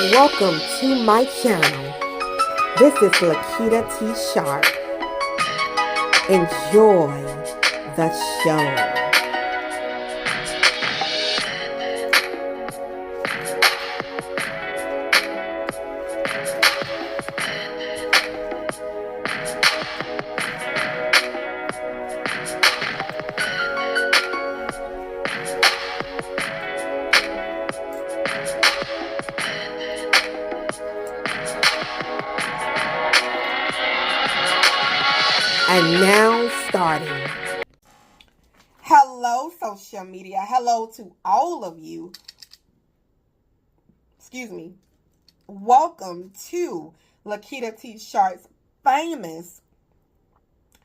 Welcome to my channel. This is Lakita T. Sharp. Enjoy the show. And now starting. Hello, social media. Hello to all of you. Excuse me. Welcome to Lakita T. Sharp's famous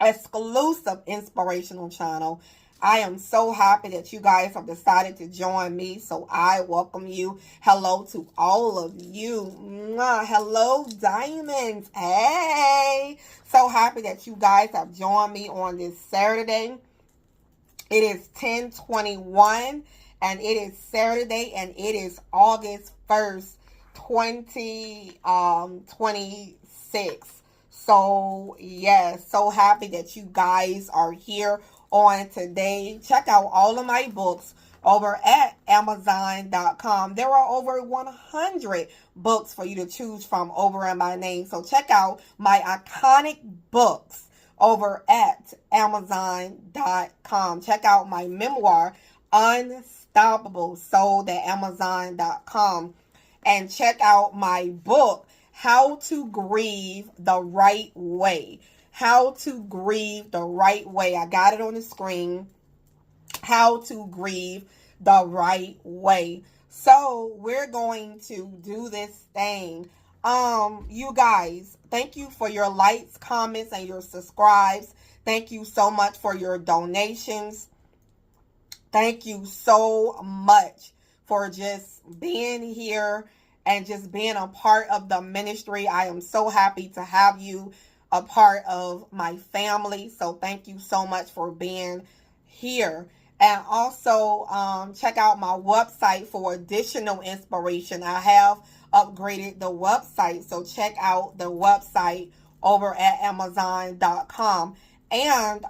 exclusive inspirational channel. I am so happy that you guys have decided to join me, so I welcome you. Hello to all of you. Mwah. Hello, Diamonds. Hey, so happy that you guys have joined me on this Saturday. It is 10/21 and it is Saturday and it is August 1st, 2026. So, yes, so happy that you guys are here on today. Check out all of my books over at Amazon.com. There are over 100 books for you to choose from over in my name. So check out my iconic books over at Amazon.com. Check out my memoir, Unstoppable, sold at Amazon.com. And check out my book, How to Grieve the Right Way. How to Grieve the Right Way. I got it on the screen. How to Grieve the Right Way. So we're going to do this thing. You guys, thank you for your likes, comments, and your subscribes. Thank you so much for your donations. Thank you so much for just being here and just being a part of the ministry. I am so happy to have you a part of my family. So thank you so much for being here. And also check out my website for additional inspiration. I have upgraded the website. So check out the website over at Amazon.com. And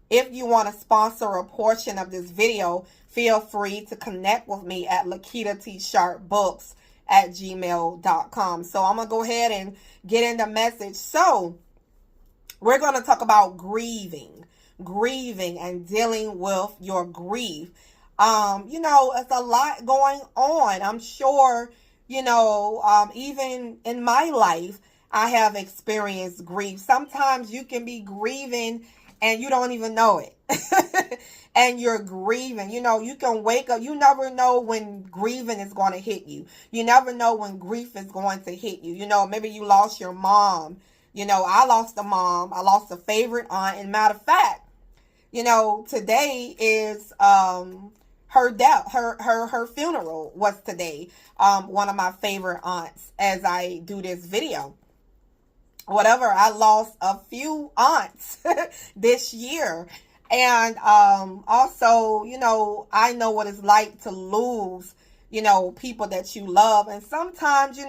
if you want to sponsor a portion of this video, feel free to connect with me at LakitaTSharpBooks@gmail.com. So I'm going to go ahead and get in the message. So we're going to talk about grieving and dealing with your grief. It's a lot going on. I'm sure, even in my life, I have experienced grief. Sometimes you can be grieving and you don't even know it. And you're grieving. You can wake up. You never know when grieving is going to hit you. You never know when grief is going to hit you. Maybe you lost your mom. I lost a mom. I lost a favorite aunt. And matter of fact, today is her death. Her funeral was today. One of my favorite aunts as I do this video. Whatever, I lost a few aunts this year. And also, I know what it's like to lose, people that you love. And sometimes, you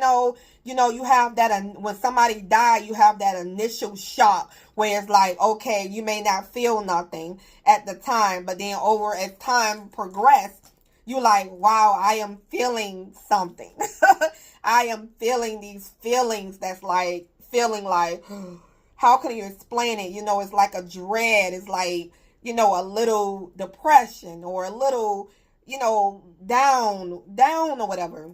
have that, when somebody died, you have that initial shock where it's like, okay, you may not feel nothing at the time, but then as time progressed, you're like, wow, I am feeling something. I am feeling these feelings that's like, feeling like, how can you explain it? It's like a dread. It's like, a little depression or a little, down or whatever.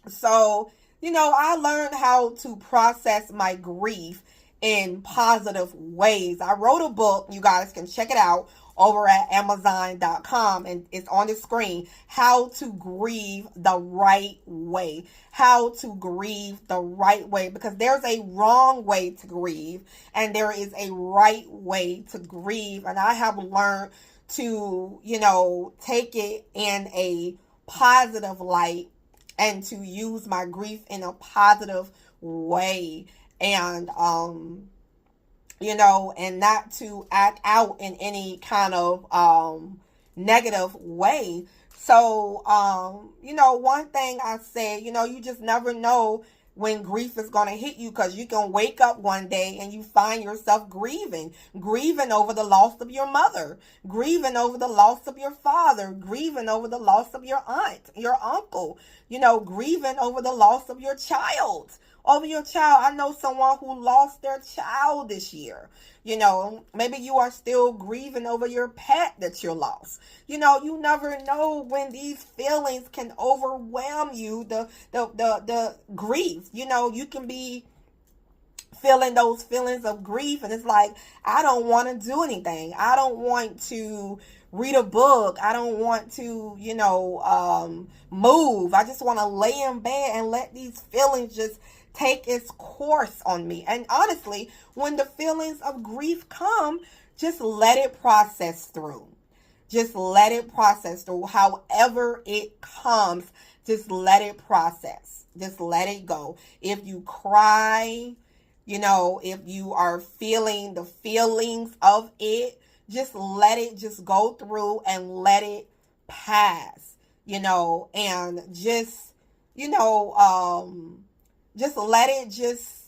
So, I learned how to process my grief in positive ways. I wrote a book. You guys can check it out over at Amazon.com, and it's on the screen. How to Grieve the Right Way. How to grieve the right way, because there's a wrong way to grieve and there is a right way to grieve. And I have learned to, take it in a positive light and to use my grief in a positive way. And, and not to act out in any kind of negative way. So, one thing I said, you just never know when grief is going to hit you, because you can wake up one day and you find yourself grieving over the loss of your mother, grieving over the loss of your father, grieving over the loss of your aunt, your uncle, grieving over the loss of your child. Over your child. I know someone who lost their child this year. Maybe you are still grieving over your pet that you lost. You never know when these feelings can overwhelm you. The grief. You can be feeling those feelings of grief, and it's like, I don't want to do anything. I don't want to read a book. I don't want to, move. I just want to lay in bed and let these feelings just take its course on me. And honestly, when the feelings of grief come, just let it process through. Just let it process through. However it comes, just let it process. Just let it go. If you cry, if you are feeling the feelings of it, just let it just go through and let it pass, and just let it just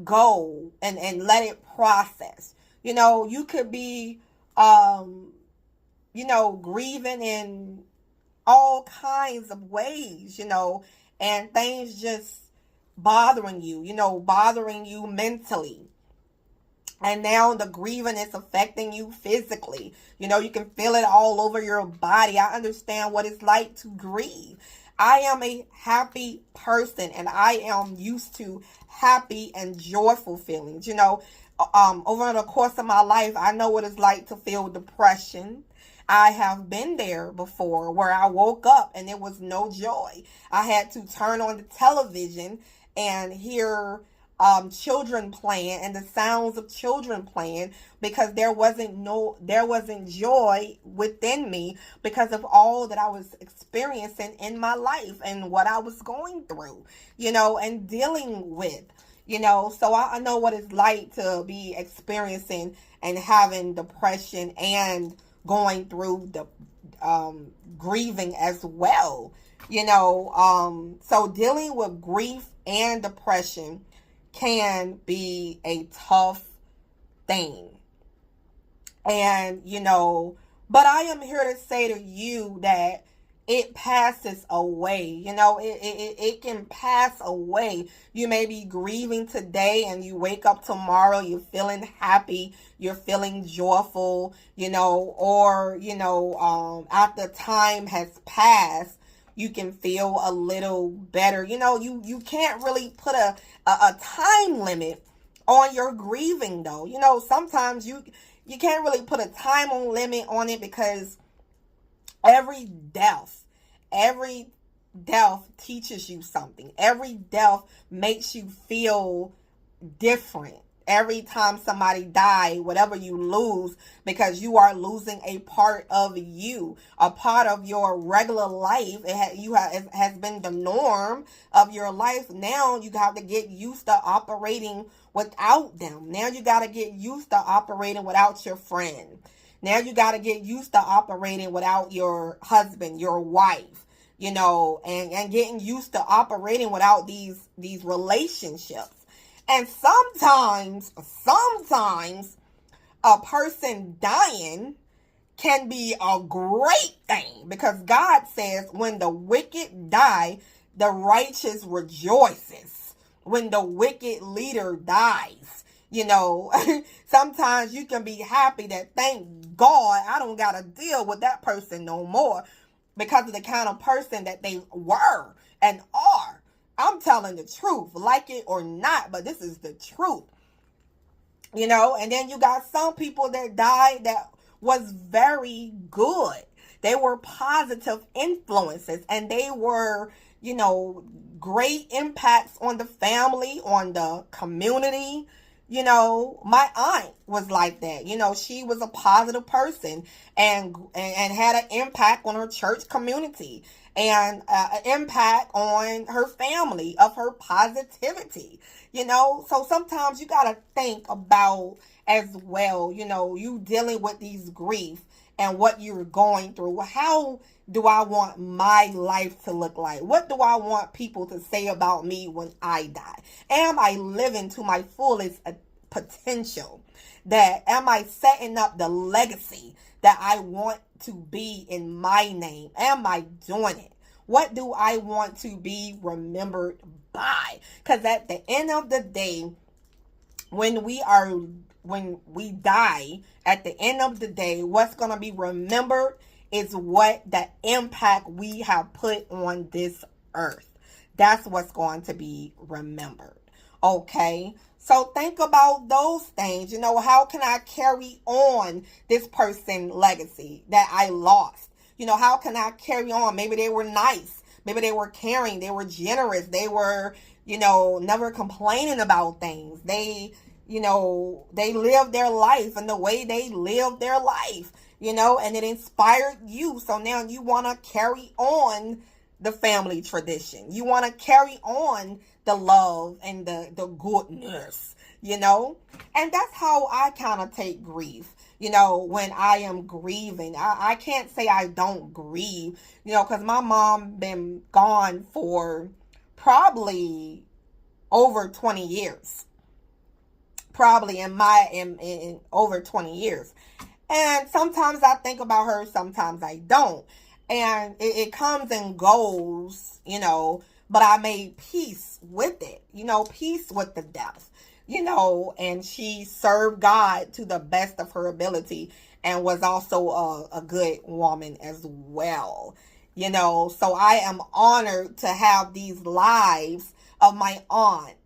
go and let it process. You could be, grieving in all kinds of ways, and things just bothering you mentally. And now the grieving is affecting you physically. You can feel it all over your body. I understand what it's like to grieve. I am a happy person, and I am used to happy and joyful feelings. Over the course of my life, I know what it's like to feel depression. I have been there before, where I woke up and there was no joy. I had to turn on the television and hear children playing and the sounds of children playing, because there wasn't joy within me because of all that I was experiencing in my life and what I was going through, and dealing with, so I know what it's like to be experiencing and having depression and going through the grieving as well, so dealing with grief and depression can be a tough thing. And, but I am here to say to you that it passes away. It can pass away. You may be grieving today and you wake up tomorrow, you're feeling happy, you're feeling joyful, or, after time has passed, you can feel a little better. You can't really put a time limit on your grieving, though. Sometimes you can't really put a time limit on it, because every death teaches you something. Every death makes you feel different. Every time somebody dies, whatever you lose, because you are losing a part of you, a part of your regular life. It has been the norm of your life. Now you have to get used to operating without them. Now you got to get used to operating without your friend. Now you got to get used to operating without your husband, your wife, and getting used to operating without these relationships. And sometimes a person dying can be a great thing, because God says when the wicked die, the righteous rejoices. When the wicked leader dies, sometimes you can be happy that, thank God, I don't got to deal with that person no more, because of the kind of person that they were and are. I'm telling the truth, like it or not, but this is the truth. And then you got some people that died that was very good. They were positive influences, and they were, great impacts on the family, on the community. My aunt was like that. She was a positive person and had an impact on her church community, and an impact on her family of her positivity. So sometimes you got to think about as well, you dealing with these grief and what you're going through. How do I want my life to look like? What do I want people to say about me when I die? Am I living to my fullest potential? That am I setting up the legacy that I want to be in my name? Am I doing it? What do I want to be remembered by? Because at the end of the day, when we die, at the end of the day, what's going to be remembered is what the impact we have put on this earth. That's what's going to be remembered. Okay? So think about those things. You know, how can I carry on this person's legacy that I lost? You know, how can I carry on? Maybe they were nice. Maybe they were caring. They were generous. They were, you know, never complaining about things. They, you know, they lived their life and the way they lived their life, you know, and it inspired you. So now you want to carry on the family tradition. You want to carry on the love and the goodness, you know, and that's how I kind of take grief. You know, when I am grieving, I can't say I don't grieve, you know, because my mom been gone for probably over 20 years. Probably in over 20 years. And sometimes I think about her, sometimes I don't. And it comes and goes, you know, but I made peace with it, you know, peace with the death. You know, and she served God to the best of her ability and was also a good woman as well. You know, so I am honored to have these lives of my aunts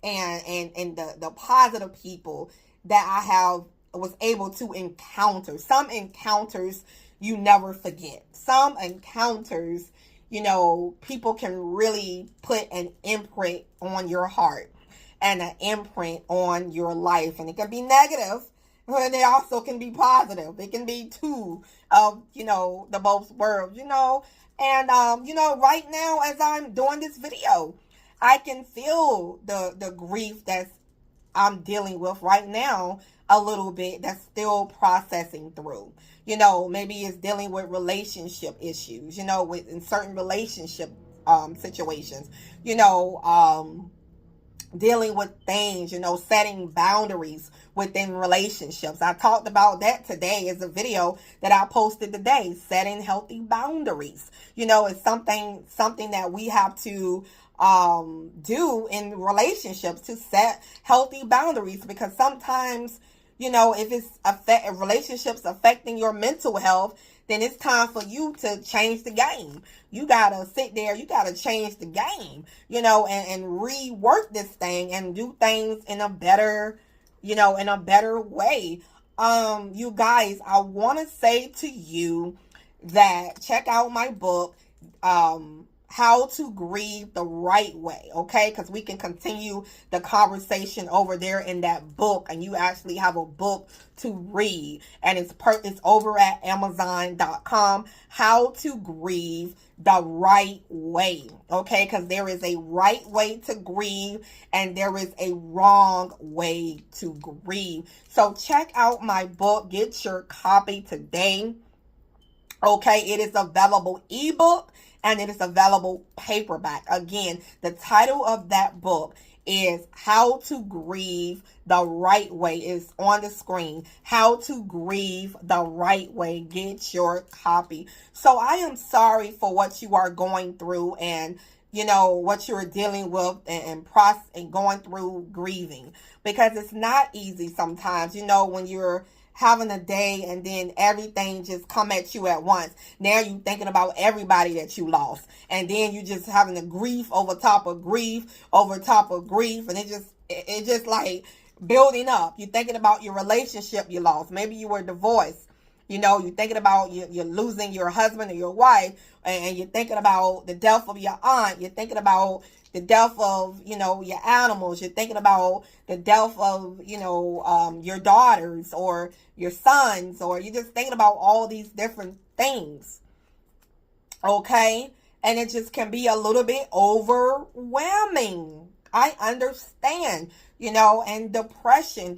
and the positive people that I was able to encounter. Some encounters you never forget. Some encounters, you know, people can really put an imprint on your heart and an imprint on your life. And it can be negative, and it also can be positive. It can be two of, you know, the both worlds, you know. And, you know, right now as I'm doing this video, I can feel the grief that I'm dealing with right now a little bit, that's still processing through. You know, maybe it's dealing with relationship issues, you know, in certain relationship situations, you know, dealing with things, you know, setting boundaries within relationships. I talked about that today as a video that I posted today, setting healthy boundaries. You know, it's something that we have to do in relationships, to set healthy boundaries, because sometimes, you know, if relationships affecting your mental health, then it's time for you to change the game. You gotta sit there, you gotta change the game, you know, and rework this thing and do things in a better, you know, in a better way. You guys, I want to say to you that check out my book, How to Grieve the Right Way, okay? Because we can continue the conversation over there in that book, and you actually have a book to read, and it's over at Amazon.com. How to Grieve the Right Way, okay? Because there is a right way to grieve, and there is a wrong way to grieve. So check out my book. Get your copy today, okay? It is available ebook, and it is available paperback. Again, the title of that book is How to Grieve the Right Way. Is on the screen. How to Grieve the Right Way. Get your copy. So I am sorry for what you are going through, and you know what you're dealing with, and going through grieving, because it's not easy sometimes. You know, when you're having a day and then everything just come at you at once. Now you thinking about everybody that you lost, and then you just having a grief over top of grief over top of grief, and it just like building up. You're thinking about your relationship you lost. Maybe you were divorced. You know, you're thinking about you're losing your husband or your wife, and you're thinking about the death of your aunt. You're thinking about the death of, you know, your animals. You're thinking about the death of, you know, your daughters or your sons, or you're just thinking about all these different things. Okay? And it just can be a little bit overwhelming. I understand, you know, and depression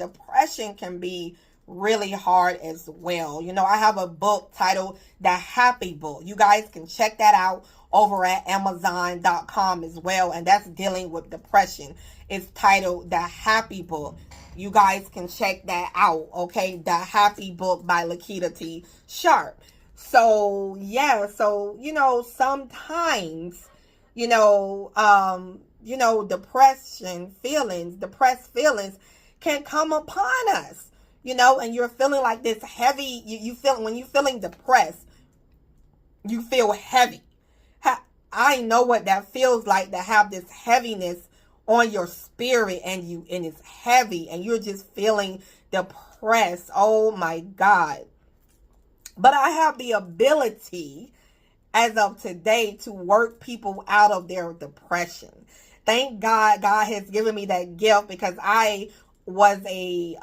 can be really hard as well. You know, I have a book titled The Happy Book. You guys can check that out over at Amazon.com as well. And that's dealing with depression. It's titled The Happy Book. You guys can check that out, okay? The Happy Book by Lakita T. Sharp. So, yeah. So, you know, sometimes, depressed feelings can come upon us, and you're feeling like this heavy. You feel, when you're feeling depressed, you feel heavy. I know what that feels like, to have this heaviness on your spirit, and it's heavy, and you're just feeling depressed. Oh my God. But I have the ability as of today to work people out of their depression. Thank God, God has given me that gift, because I was a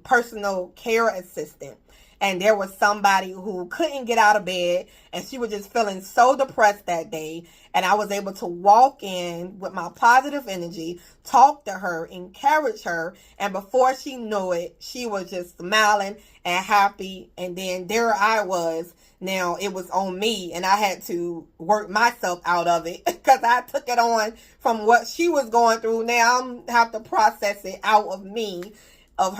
personal care assistant. And there was somebody who couldn't get out of bed, and she was just feeling so depressed that day. And I was able to walk in with my positive energy, talk to her, encourage her. And before she knew it, she was just smiling and happy. And then there I was. Now it was on me, and I had to work myself out of it, because I took it on from what she was going through. Now I have to process it out of me, of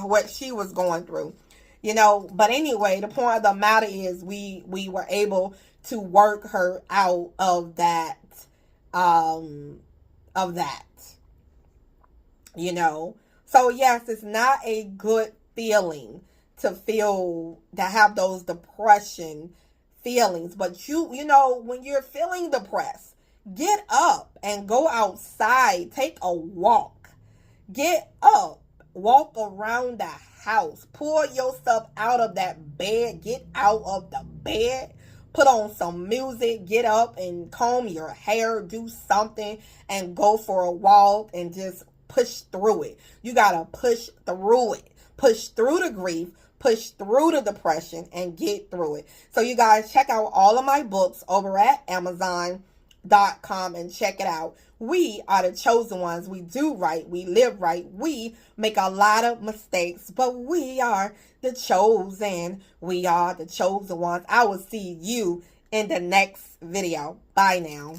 what she was going through. But anyway, the point of the matter is we were able to work her out of that, So yes, it's not a good feeling to have those depression feelings. But when you're feeling depressed, get up and go outside, take a walk, get up, walk around the house, pull yourself out of that bed, get out of the bed, put on some music, get up and comb your hair, do something, and go for a walk, and just push through it. You gotta push through it, push through the grief, push through the depression, and get through it. So you guys, check out all of my books over at Amazon.com and check it out. We are the chosen ones. We do right. We live right. We make a lot of mistakes, but we are the chosen. We are the chosen ones. I will see you in the next video. Bye now.